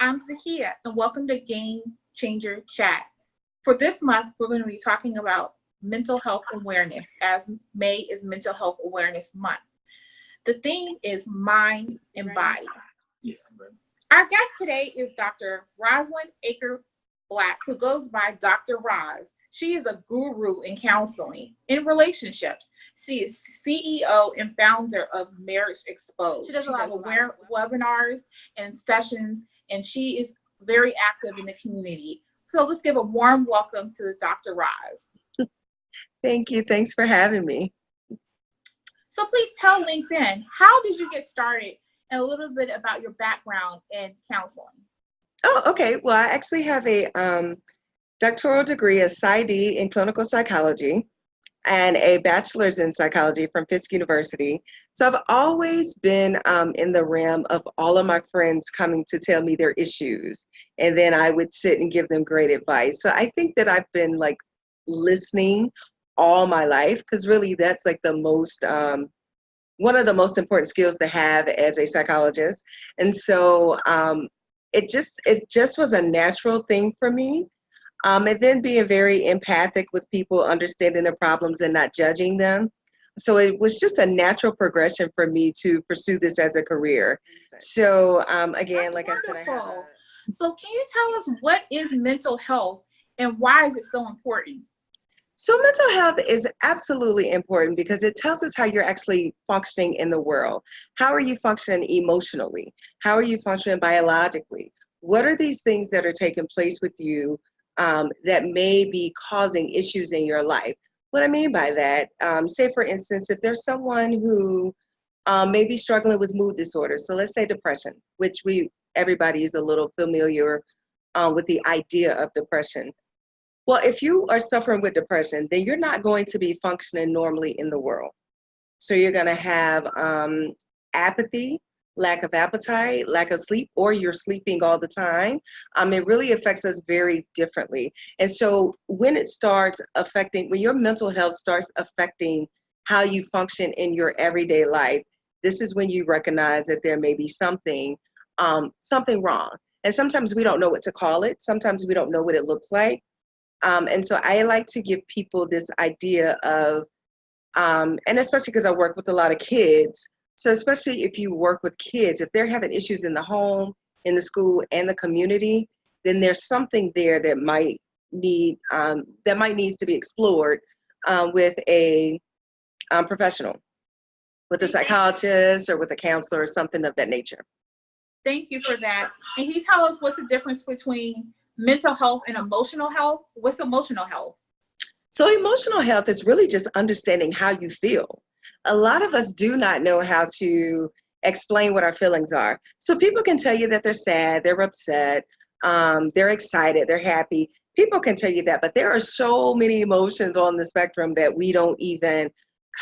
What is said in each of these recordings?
I'm Zakia, and welcome to Game Changer Chat. For this month, we're going to be talking about mental health awareness, as May is Mental Health Awareness Month. The theme is mind and body. Our guest today is Dr. Rosalind Aker-Black, who goes by Dr. Roz. She is a guru in counseling in relationships. She is CEO and founder of Marriage Exposed. She does a lot of webinars and sessions, and she is very active in the community. So let's give a warm welcome to Dr. Roz. Thank you. Thanks for having me. So please tell LinkedIn, how did you get started, and a little bit about your background in counseling? Oh, okay. Well, I actually have a doctoral degree, a PsyD in clinical psychology, and a bachelor's in psychology from Fisk University. So I've always been in the realm of all of my friends coming to tell me their issues, and then I would sit and give them great advice. So I think that I've been like listening all my life, because really that's like the most one of the most important skills to have as a psychologist. And so it just was a natural thing for me. And then being very empathic with people, understanding their problems and not judging them. So it was just a natural progression for me to pursue this as a career. So again, That's like wonderful. I said, So can you tell us, what is mental health and why is it so important? So mental health is absolutely important because it tells us how you're actually functioning in the world. How are you functioning emotionally? How are you functioning biologically? What are these things that are taking place with you that may be causing issues in your life? What I mean by that, say for instance, if there's someone who may be struggling with mood disorders, so let's say depression, which everybody is a little familiar with the idea of depression. Well, if you are suffering with depression, then you're not going to be functioning normally in the world. So you're going to have apathy, lack of appetite, lack of sleep, or you're sleeping all the time. It really affects us very differently. And so when your mental health starts affecting how you function in your everyday life, this is when you recognize that there may be something wrong. And sometimes we don't know what to call it. Sometimes we don't know what it looks like. And so I like to give people this idea of, and especially because I work with a lot of kids, so especially if you work with kids, if they're having issues in the home, in the school, and the community, then there's something there that might needs to be explored with a professional, with a psychologist or with a counselor or something of that nature. Thank you for that. And can you tell us what's the difference between mental health and emotional health? What's emotional health? So emotional health is really just understanding how you feel. A lot of us do not know how to explain what our feelings are. So people can tell you that they're sad, they're upset, they're excited, they're happy. People can tell you that, but there are so many emotions on the spectrum that we don't even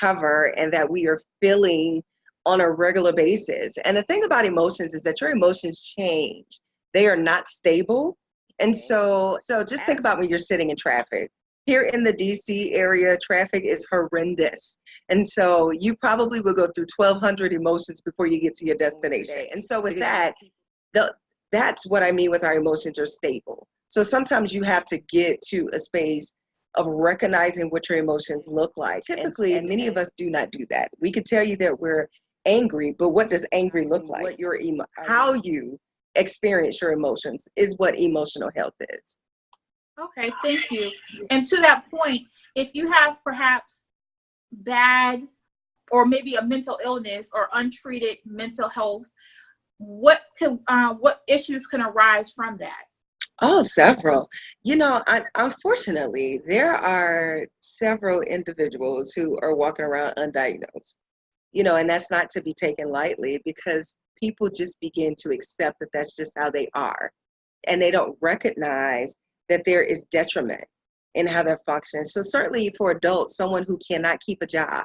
cover and that we are feeling on a regular basis. And the thing about emotions is that your emotions change. They are not stable. And so just think about when you're sitting in traffic. Here in the DC area, traffic is horrendous. And so you probably will go through 1,200 emotions before you get to your destination. And so with that, that's what I mean with our emotions are stable. So sometimes you have to get to a space of recognizing what your emotions look like. Typically, many of us do not do that. We could tell you that we're angry, but what does angry look like? How you experience your emotions is what emotional health is. Okay, thank you. And to that point, if you have perhaps bad or maybe a mental illness or untreated mental health, what issues can arise from that? Oh, several. Unfortunately, there are several individuals who are walking around undiagnosed, and that's not to be taken lightly because people just begin to accept that that's just how they are. And they don't recognize that there is detriment in how they're functioning. So certainly for adults, someone who cannot keep a job,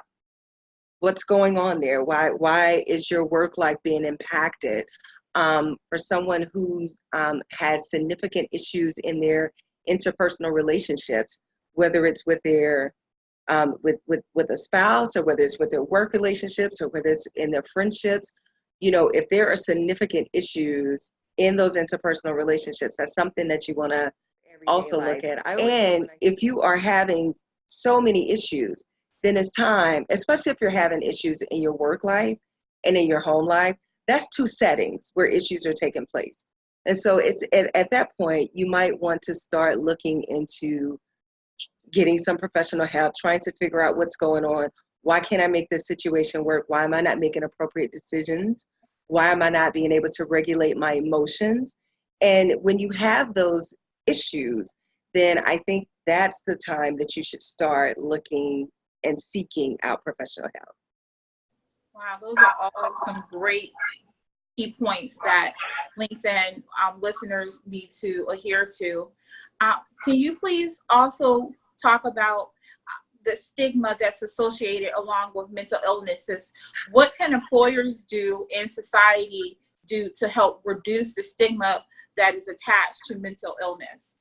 what's going on there? Why is your work life being impacted? For someone who has significant issues in their interpersonal relationships, whether it's with their with a spouse, or whether it's with their work relationships, or whether it's in their friendships, if there are significant issues in those interpersonal relationships. That's something that you want to also look at. And if you are having so many issues, then it's time, especially if you're having issues in your work life and in your home life, that's two settings where issues are taking place. And so it's at that point, you might want to start looking into getting some professional help, trying to figure out what's going on. Why can't I make this situation work? Why am I not making appropriate decisions? Why am I not being able to regulate my emotions? And when you have those issues, then I think that's the time that you should start looking and seeking out professional help. Wow, those are all some great key points that LinkedIn listeners need to adhere to. Can you please also talk about the stigma that's associated along with mental illnesses? What can employers do in society do to help reduce the stigma that is attached to mental illness?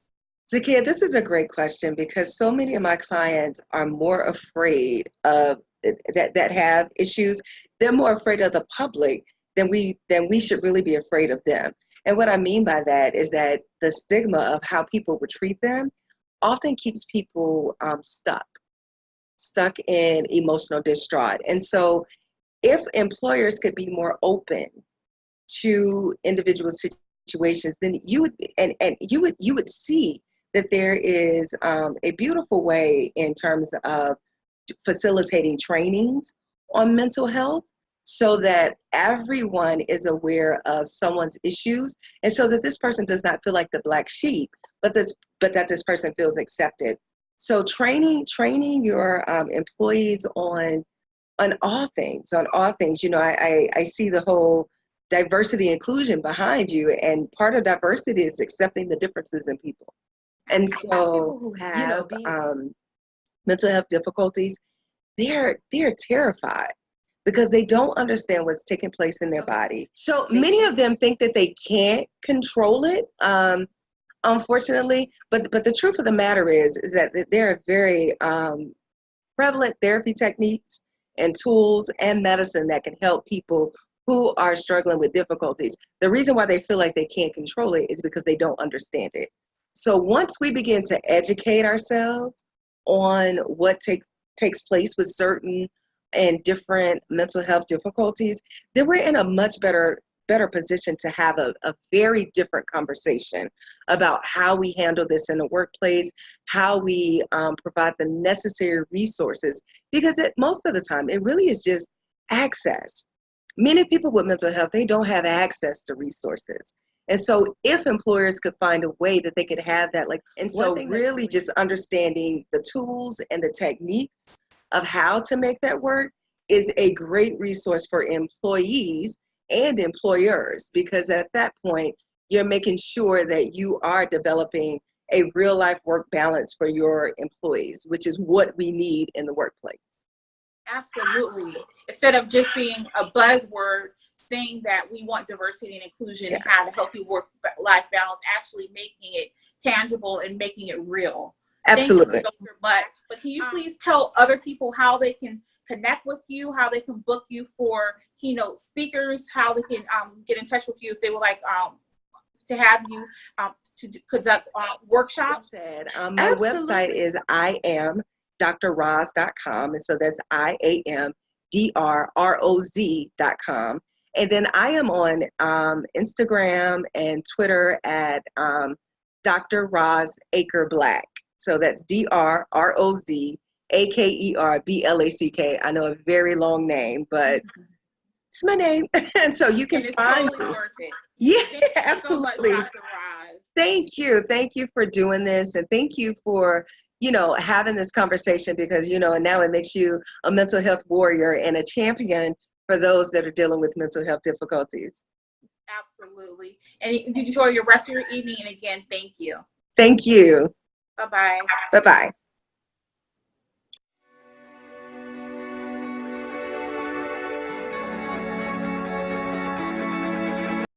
Zakia, this is a great question because so many of my clients are more afraid of that have issues. They're more afraid of the public than we should really be afraid of them. And what I mean by that is that the stigma of how people would treat them often keeps people stuck in emotional distraught. And so if employers could be more open to individual situations, then you would see that there is a beautiful way in terms of facilitating trainings on mental health so that everyone is aware of someone's issues and so that this person does not feel like the black sheep, but that this person feels accepted. So training your employees on all things. You know, I see the whole diversity inclusion behind you, and part of diversity is accepting the differences in people. And so people who have mental health difficulties, they're terrified because they don't understand what's taking place in their body. So many of them think that they can't control it, unfortunately. But the truth of the matter is that there are very prevalent therapy techniques and tools and medicine that can help people who are struggling with difficulties. The reason why they feel like they can't control it is because they don't understand it. So once we begin to educate ourselves on what takes place with certain and different mental health difficulties, then we're in a much better position to have a very different conversation about how we handle this in the workplace, how we provide the necessary resources, because most of the time it really is just access. Many people with mental health, they don't have access to resources. And so if employers could find a way that they could have that, really just understanding the tools and the techniques of how to make that work is a great resource for employees and employers, because at that point, you're making sure that you are developing a real life work balance for your employees, which is what we need in the workplace. Absolutely. Instead of just being a buzzword saying that we want diversity and inclusion and have a healthy work-life balance, actually making it tangible and making it real. Absolutely. Thank you so much. But can you please tell other people how they can connect with you, how they can book you for keynote speakers, how they can get in touch with you if they would like to have you to conduct workshops? My website is iamdrroz.com, and so that's iamdrroz.com. And then I am on Instagram and Twitter at Dr. Roz Aker-Black. So that's DrRozAkerblack. I know a very long name, but it's my name. And so you can find totally me. Worth it. Yeah, Thank you absolutely. so much, Dr. Roz. Thank you. Thank you for doing this. And thank you for, having this conversation because, now it makes you a mental health warrior and a champion for those that are dealing with mental health difficulties. Absolutely. And you enjoy your rest of your evening. And again, thank you. Thank you. Bye-bye. Bye-bye.